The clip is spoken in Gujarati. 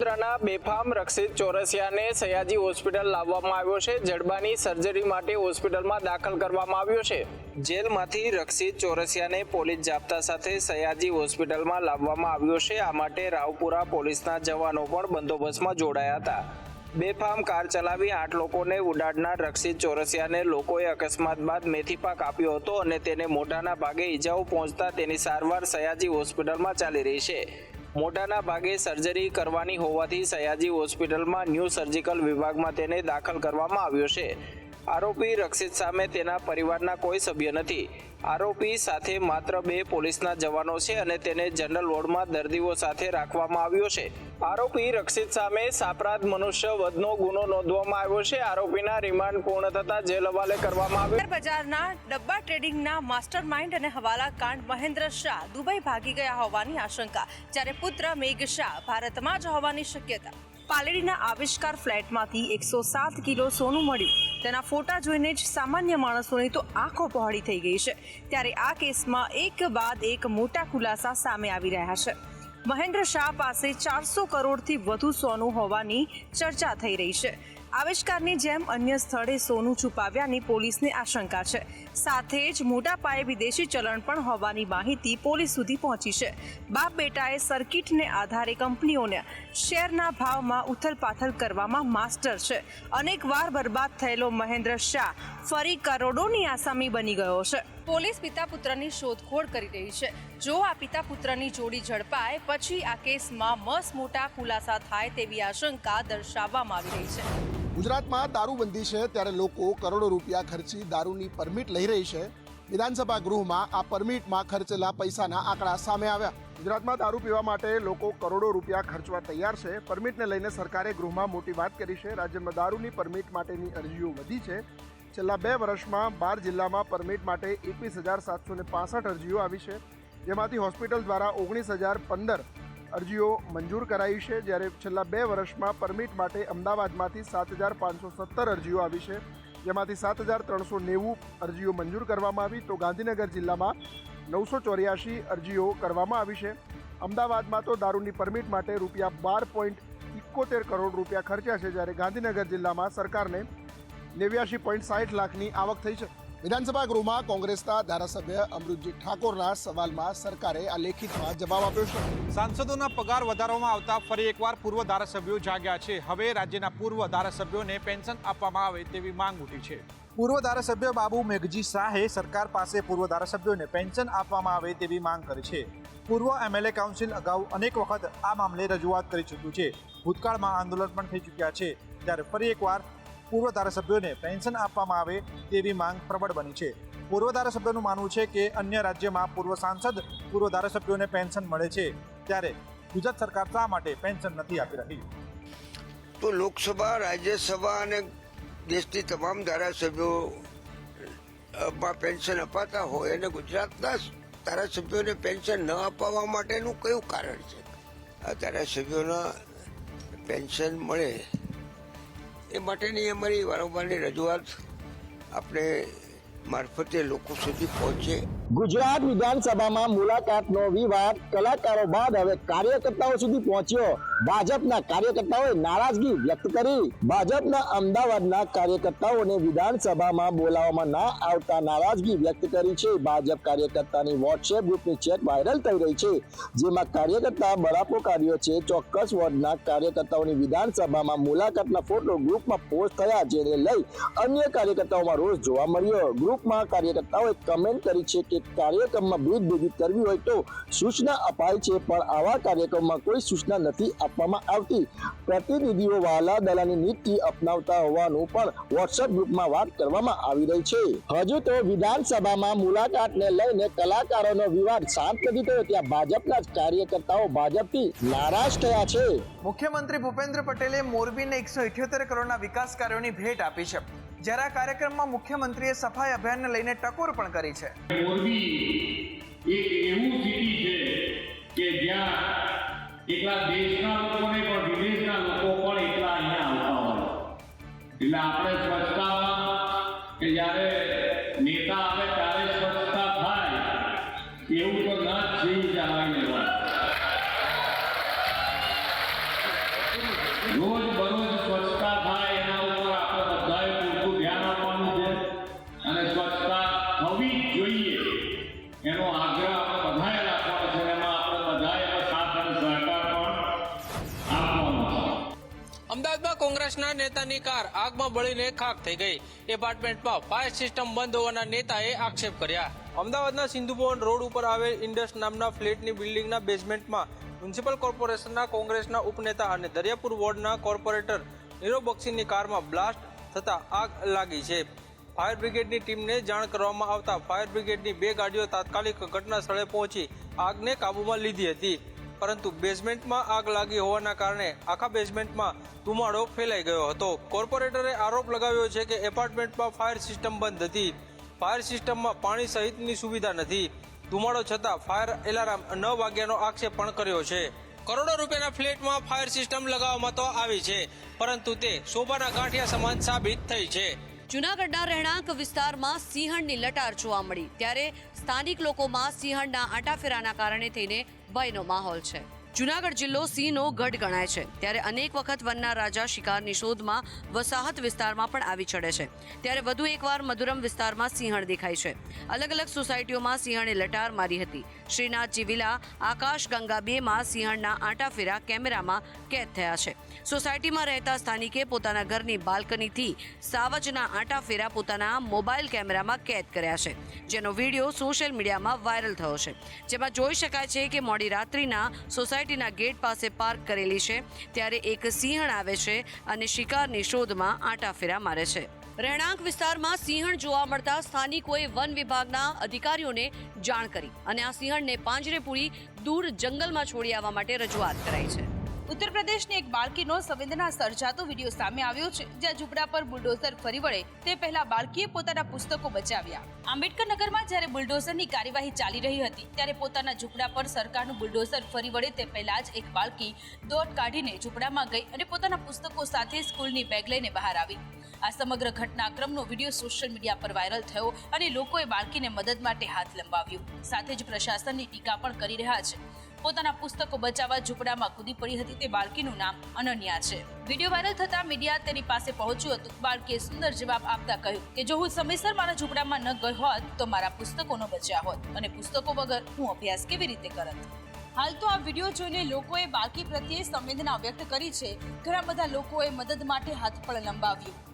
પુત્રના બેફામ રક્ષિત ચોરસિયાને સયાજી હોસ્પિટલ લાવવામાં આવ્યો છે। જડબાની સર્જરી માટે હોસ્પિટલમાં દાખલ કરવામાં આવ્યો છે। જેલમાંથી રક્ષિત ચોરસિયાને પોલીસ જાપ્તા સાથે સયાજી હોસ્પિટલમાં લાવવામાં આવ્યો છે। આ માટે રાવપુરા પોલીસના જવાનો પણ બંદોબસ્તમાં જોડાયા હતા। બેફામ કાર ચલાવી 8 લોકોને ઉડાડનાર રક્ષિત ચોરસિયાને લોકોએ અકસ્માત બાદ મેથી પાક આપ્યો હતો અને તેને મોઢાના ભાગે ઈજાઓ પહોંચતા તેની સારવાર સયાજી હોસ્પિટલમાં ચાલી રહી છે। મોઢાના ભાગે સર્જરી કરવાની હોવાથી સયાજી હોસ્પિટલમાં ન્યૂ સર્જિકલ વિભાગમાં તેને દાખલ કરવામાં આવ્યો છે। આરોપી રક્ષિત સામે તેના પરિવારના કોઈ સભ્ય નથી। આરોપી સાથે માત્ર 2 પોલીસના જવાનો છે અને તેને જનરલ વોર્ડમાં દર્દીઓ સાથે રાખવામાં આવ્યો છે। આરોપી રક્ષિત સામે સાપરાધ મનુષ્ય વધનો ગુનો નોંધવામાં આવ્યો છે। આરોપીના રિમાન્ડ પૂર્ણ થતા જેલ હવાલે કરવામાં આવ્યો। બજારના ડબ્બા ટ્રેડિંગના માસ્ટરમાઇન્ડ અને હવાલા કાંડ મહેન્દ્ર શાહ દુબઈ ભાગી ગયા હોવાની આશંકા, જ્યારે પુત્ર મેઘ શાહ ભારતમાં જ હોવાની શક્યતા। પાલેડીના આવિષ્કાર ફ્લેટમાંથી 107 કિલો સોનું મળ્યું। તેના ફોટા જોઈને જ સામાન્ય માણસોની તો આંખો પહોળી થઈ ગઈ છે। ત્યારે આ કેસમાં એક બાદ એક મોટા ખુલાસા સામે આવી રહ્યા છે। મહેન્દ્ર શાહ પાસે 400 કરોડથી વધુ સોનું હોવાની ચર્ચા થઈ રહી છે। આવિષ્કારની જેમ અન્ય સ્થળે સોનું છુપાવ્યાની પોલીસને આશંકા છે। સાથે જ મોટા પાયે વિદેશી ચલણ પણ હોવાની માહિતી પોલીસ સુધી પહોંચી છે। બાપ બેટાએ સર્કિટને આધારે કંપનીઓને શેરના ભાવમાં ઉથલપાથલ કરવામાં માસ્ટર છે। અનેકવાર બરબાદ થયેલો મહેન્દ્ર શાહ ફરી કરોડોની આસામી બની ગયો છે। પોલીસ પિતા પુત્રની શોધખોળ કરી રહી છે। જો આ પિતા પુત્રની જોડી ઝડપાય પછી આ કેસમાં મોટા ખુલાસા થાય તેવી આશંકા દર્શાવવામાં આવી રહી છે। ગુજરાતમાં દારૂબંધી છે ત્યારે લોકો કરોડો રૂપિયા ખર્ચી દારૂની પરમિટ લઈ રહી છે। વિધાનસભા ગૃહમાં આ પરમિટમાં ખર્ચેલા પૈસાના આંકડા સામે આવ્યા। ગુજરાતમાં દારૂ પીવા માટે લોકો કરોડો રૂપિયા ખર્ચવા તૈયાર છે। પરમિટને લઈને સરકારે ગૃહમાં મોટી વાત કરી છે। રાજ્યમાં દારૂની પરમિટ માટેની અરજીઓ વધી છે। છેલ્લા 2 વર્ષમાં 12 જિલ્લામાં પરમિટ માટે 21,765 અરજીઓ આવી છે, જેમાંથી હોસ્પિટલ દ્વારા 19,015 અરજીઓ મંજૂર કરાઈ છે, જ્યારે છેલ્લા 2 વર્ષમાં પરમિટ માટે અમદાવાદમાંથી 7,517 અરજીઓ આવી છે, જેમાંથી 7,390 અરજીઓ મંજૂર કરવામાં આવી, તો ગાંધીનગર જિલ્લામાં 984 અરજીઓ કરવામાં આવી છે। અમદાવાદમાં તો દારૂની પરમિટ માટે રૂપિયા 12.71 કરોડ રૂપિયા ખર્ચ્યા છે, જ્યારે ગાંધીનગર જિલ્લામાં સરકારને 89.60 લાખની આવક થઈ છે। વિધાનસભા ગૃહમાં કોંગ્રેસના ધારાસભ્ય અમૃતજી ઠાકોરના સવાલમાં સરકારે આ લેખિતમાં જવાબ આપ્યો છે। સાંસદોના પગાર વધારવામાં આવતા ફરી એકવાર પૂર્વ ધારાસભ્યો જાગ્યા છે। હવે રાજ્યના પૂર્વ ધારાસભ્યોને પેન્શન આપવામાં આવે તેવી માંગ ઉઠી છે। પૂર્વ ધારાસભ્ય બાબુ મેઘજી શાહે સરકાર પાસે પૂર્વ ધારાસભ્યોને પેન્શન આપવામાં આવે તેવી માંગ કરી છે। પૂર્વ એમએલએ કાઉન્સિલ અગાઉ અનેક વખત આ મામલે રજૂઆત કરી ચૂક્યું છે। ભૂતકાળમાં આંદોલન પણ થઈ ચૂક્યા છે, ત્યારે ફરી એકવાર પૂર્વ ધારાસભ્યોને પેન્શન આપવામાં આવે તેવી માંગ પ્રબળ બની છે। પૂર્વ ધારાસભ્યોનું માનવું છે કે અન્ય રાજ્યમાં પૂર્વ સાંસદ પૂર્વ ધારાસભ્યોને પેન્શન મળે છે, ત્યારે ગુજરાત સરકાર શા માટે પેન્શન નથી આપી રહી? તો લોકસભા, રાજ્યસભા અને દેશની તમામ ધારાસભ્યો પેન્શન અપાતા હોય અને ગુજરાતના ધારાસભ્યોને પેન્શન ન અપાવવા માટેનું કયું કારણ છે? આ ધારાસભ્યોના પેન્શન મળે એ માટેની અમારી વારંવારની રજૂઆત આપણે મારફતે લોકો સુધી પહોંચે। ગુજરાત વિધાનસભામાં મુલાકાતનો વિવાદ કલાકારો બાદ હવે કાર્યકર્તાઓ સુધી પહોંચ્યો। ભાજપના કાર્યકર્તાઓએ નારાજગી વ્યક્ત કરી। ભાજપના અમદાવાદના કાર્યકર્તાઓને વિધાનસભામાં બોલાવવામાં ના આવતા નારાજગી વ્યક્ત કરી છે। ભાજપ કાર્યકર્તાની વોટ્સએપ ગ્રુપની ચેટ વાયરલ થઈ રહી છે, જેમાં કાર્યકર્તા બળાપો કાઢ્યો છે। ચોક્કસ વોર્ડના કાર્યકર્તાઓની વિધાનસભામાં મુલાકાતના ફોટો ગ્રુપમાં પોસ્ટ થયા, જેને લઈ અન્ય કાર્યકર્તાઓમાં રોષ જોવા મળ્યો। ગ્રુપમાં કાર્યકર્તાઓએ કમેન્ટ કરી છે કે કાર્યક્રમમાં ભેદભેદી કરવી હોય તો સૂચના અપાય છે, પણ આવા કાર્યક્રમમાં કોઈ સૂચના નથી આપવામાં આવતી। પ્રતિનિધિઓ વાલા દલાની નીતિ અપનાવતા હોવાનું પણ વોટ્સએપ ગ્રુપમાં વાત કરવામાં આવી રહી છે। હજુ તો વિધાનસભામાં મુલાકાતને લઈને કલાકારોનો વિવાદ શાંત નથી થયો, ત્યાં ભાજપના જ કાર્યકર્તાઓ ભાજપથી નારાજ થયા છે। મુખ્યમંત્રી ભૂપેન્દ્ર પટેલે મોરબીને 178 કરોડના વિકાસ કાર્યોની ભેટ આપી છે, જ્યારે આ કાર્યક્રમમાં મુખ્યમંત્રીએ સફાઈ અભિયાનને લઈને ટકોર પણ કરી છે। મોરબી એક એવું સિટી છે કે જ્યાં એકલા દેશના લોકો નહીં પણ વિદેશના લોકો પણ એકલા અહીંયા આવતા હોય, એટલે આપણે સ્વચ્છતામાં કે જ્યારે નેતા આવે ત્યારે સ્વચ્છતા થાય એવું તો ન જ જીવ જણાવી લેવાય। રોજ બરોજ સ્વચ્છતા થાય એના ઉપર આપણે બધાએ પૂરતું ધ્યાન આપવાનું છે અને સ્વચ્છતા થવી જ જોઈએ એનો આગ્રહ આપણે બધાએ રાખવાનો છે. એમાં આપણે બધાએ એનો સાથ અને સહકાર પણ આપવાનો છે. અમદાવાદમાં કોંગ્રેસના નેતાની કાર આગમાં બળીને ખાખ થઈ ગઈ. એપાર્ટમેન્ટમાં ફાયર સિસ્ટમ બંધ હોવાના નેતાએ આક્ષેપ કર્યા. અમદાવાદના સિંધુભવન રોડ ઉપર આવેલ ઇન્ડસ નામના ફ્લેટની બિલ્ડિંગના બેઝમેન્ટમાં મ્યુનિસિપલ કોર્પોરેશનના કોંગ્રેસના ઉપનેતા અને દરિયાપુર વોર્ડના કોર્પોરેટર નીરવ બક્ષીની કારમાં બ્લાસ્ટ થતા આગ લાગી છે. ફાયર બ્રિગેડની ટીમને જાણ કરવામાં આવતા ફાયર બ્રિગેડની 2 ગાડીઓ તાત્કાલિક ઘટના સ્થળે પહોંચી આગને કાબૂમાં લીધી હતી, પરંતુ બેઝમેન્ટમાં આગ લાગી હોવાના કારણે આખા બેઝમેન્ટમાં ધુમાડો ફેલાઈ ગયો હતો. કોર્પોરેટરે આરોપ લગાવ્યો છે કે એપાર્ટમેન્ટમાં ફાયર સિસ્ટમ બંધ હતી. ફાયર સિસ્ટમમાં પાણી સહિતની સુવિધા નથી. ધુમાડો છતાં ફાયર એલાર્મ ન વાગ્યાનો આક્ષેપ પણ કર્યો છે. કરોડો રૂપિયાના ફ્લેટમાં ફાયર સિસ્ટમ લગાવવામાં તો આવી છે, પરંતુ તે શોભાના ગાંઠિયા સમાન સાબિત થઈ છે. જૂનાગઢના રહેણાંક વિસ્તારમાં સિંહણની લટાર જોવા મળી, ત્યારે સ્થાનિક લોકોમાં સિંહણના આંટાફેરાના કારણે થઈને ભયનો માહોલ છે. જૂનાગઢ જિલ્લો સિંહનો ગઢ ગણાય છે, ત્યારે અનેક વખત વનના રાજા શિકારની શોધમાં વસાહત વિસ્તારમાં પણ આવી ચડે છે. ત્યારે વધુ એકવાર મધુરમ વિસ્તારમાં સિંહણ દેખાય છે. અલગ અલગ સોસાયટીઓમાં સિંહણે લટાર મારી હતી. શ્રીનાથજી વિલા, આકાશ ગંગા 2માં સિંહણના આંટાફેરા કેમેરામાં કેદ થયા છે. સોસાયટીમાં રહેતા સ્થાનિકે પોતાના ઘરની બાલ્કનીથી સાવજના આંટાફેરા પોતાના મોબાઈલ કેમેરામાં કેદ કર્યા છે, જેનો વિડીયો સોશિયલ મીડિયામાં વાયરલ થયો છે. જેમાં જોઈ શકાય છે કે મોડી રાત્રિના સોસાયટીના ગેટ પાસે પાર્ક કરેલી છે, ત્યારે એક સિંહણ આવે છે અને શિકારની શોધમાં આંટાફેરા મારે છે. રહેણાંક વિસ્તારમાં સિંહણ જોવા મળતા સ્થાનિકોએ વન વિભાગના અધિકારીઓને જાણ કરી અને આ સિંહણને પાંજરે પૂરી દૂર જંગલમાં છોડી આવવા માટે રજૂઆત કરાઈ છે. ઉત્તર પ્રદેશની એક બાળકીનો સંવેદના સર્જાતો વિડીયો સામે આવ્યો છે, જ્યાં ઝૂંપડા પર બુલડોઝર ફરી વળે તે પહેલા બાળકીએ પોતાના પુસ્તકો બચાવ્યા. આંબેડકર નગરમાં જ્યારે બુલડોઝરની કાર્યવાહી ચાલી રહી હતી, ત્યારે પોતાના ઝૂંપડા પર સરકારનું બુલડોઝર ફરી વળે તે પહેલા જ એક બાળકી દોટ કાઢીને ઝૂંપડામાં ગઈ અને પોતાના પુસ્તકો સાથે સ્કૂલની બેગ લઈને બહાર આવી. આ સમગ્ર ઘટનાક્રમનો વિડીયો સોશિયલ મીડિયા પર વાયરલ થયો અને લોકોએ બાળકીને મદદ માટે હાથ લંબાવ્યો. સાથે જ પ્રશાસનની ટીકા પણ કરી રહ્યા છે. પોતાના પુસ્તકો બચાવવા ઝૂંપડામાં કૂદી પડી હતી તે બાળકીનું નામ અનન્યા છે. વિડીયો વાયરલ થતા મીડિયા તેની પાસે પહોંચ્યું હતું. બાળકીએ સુંદર જવાબ આપતા કહ્યું કે જો હું સમયસર મારા ઝૂંપડામાં ન ગઈ હોત તો મારા પુસ્તકો ન બચ્યા હોત અને પુસ્તકો વગર હું અભ્યાસ કેવી રીતે કરત. હાલ તો આ વિડીયો જોઈને લોકોએ બાળકી પ્રત્યે સંવેદના વ્યક્ત કરી છે. ઘણા બધા લોકોએ મદદ માટે હાથ પણ લંબાવ્યું.